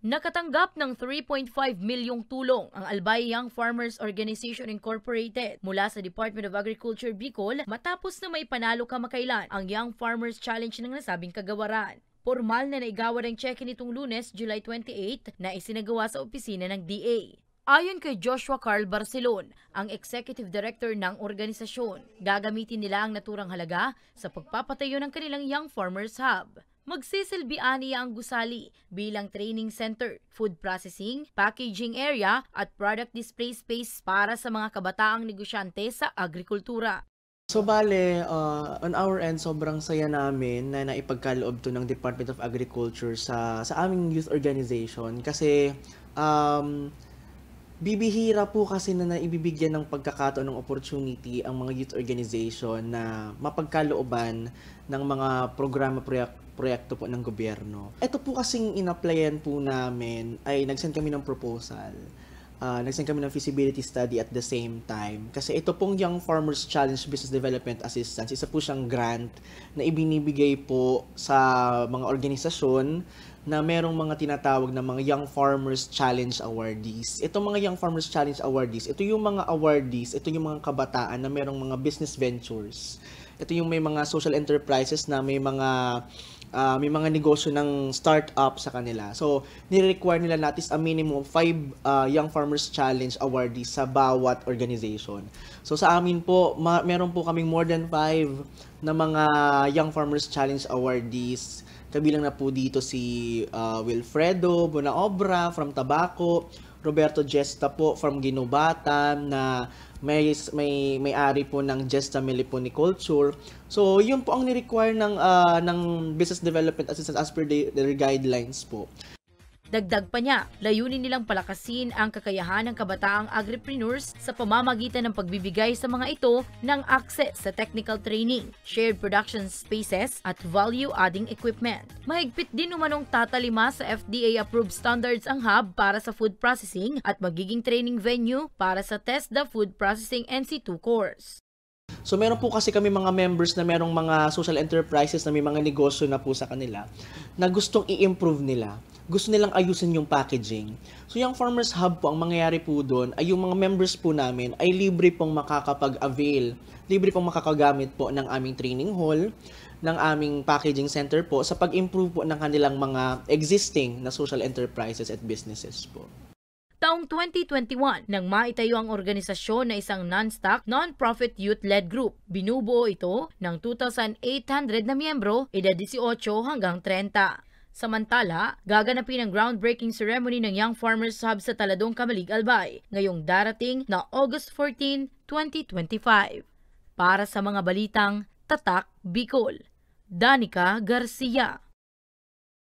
Nakatanggap ng 3.5 milyong tulong ang Albay Young Farmers Organization Incorporated mula sa Department of Agriculture Bicol matapos na may panalo kamakailan ang Young Farmers Challenge ng nasabing kagawaran. Formal na naigawad ang cheque nitong Lunes, July 28 na isinagawa sa opisina ng DA. Ayon kay Joshua Carl Barcelon, ang Executive Director ng organisasyon, gagamitin nila ang naturang halaga sa pagpapatayo ng kanilang Young Farmers Hub. Magsisilbi aniya ang gusali bilang training center, food processing, packaging area at product display space para sa mga kabataang negosyante sa agrikultura. So bale, on our end, sobrang saya namin na naipagkaloob to ng Department of Agriculture sa aming youth organization kasi bibihira po kasi na naibibigyan ng pagkakataon ng opportunity ang mga youth organization na mapagkalooban ng mga proyekto po ng gobyerno. Ito po kasing in-applyan po namin ay nagsend kami ng proposal. Nagsend kami ng feasibility study at the same time. Kasi ito pong Young Farmers Challenge Business Development Assistance, isa po siyang grant na ibinibigay po sa mga organisasyon na merong mga tinatawag na mga Young Farmers Challenge Awardees. Itong mga Young Farmers Challenge Awardees, ito yung mga awardees, ito yung mga kabataan na merong mga business ventures. Ito yung may mga social enterprises na may mga negosyo ng startup sa kanila. So, nire-require nila natin a minimum of 5 Young Farmers Challenge awardees sa bawat organization. So, sa amin po, meron po kaming more than 5 na mga Young Farmers Challenge awardees. Kabilang na po dito si Wilfredo Bonaobra from Tabaco, Roberto Gesta po from Ginubatan na may-ari po ng Gesta Meliponiculture. So, yun po ang ni-require ng Business Development Assistance as per their guidelines po. Dagdag pa niya, layunin nilang palakasin ang kakayahan ng kabataang agripreneurs sa pamamagitan ng pagbibigay sa mga ito ng access sa technical training, shared production spaces at value-adding equipment. Mahigpit din umanong tatalima sa FDA-approved standards ang hub para sa food processing at magiging training venue para sa Test the Food Processing NC2 course. So meron po kasi kami mga members na merong mga social enterprises na may mga negosyo na po sa kanila na gustong i-improve nila. Gusto nilang ayusin yung packaging. So yung Farmers Hub po, ang mangyayari po doon ay yung mga members po namin ay libre pong makakapag-avail, libre pong makakagamit po ng aming training hall, ng aming packaging center po sa pag-improve po ng kanilang mga existing na social enterprises at businesses po. Taong 2021, nang maitayo ang organisasyon na isang non-stock, non-profit youth-led group. Binubuo ito ng 2,800 na miyembro, edad 18 hanggang 30. Samantala, gaganapin ang groundbreaking ceremony ng Young Farmers Hub sa Taladong, Camalig, Albay, ngayong darating na August 14, 2025. Para sa mga balitang Tatak Bicol, Danica Garcia.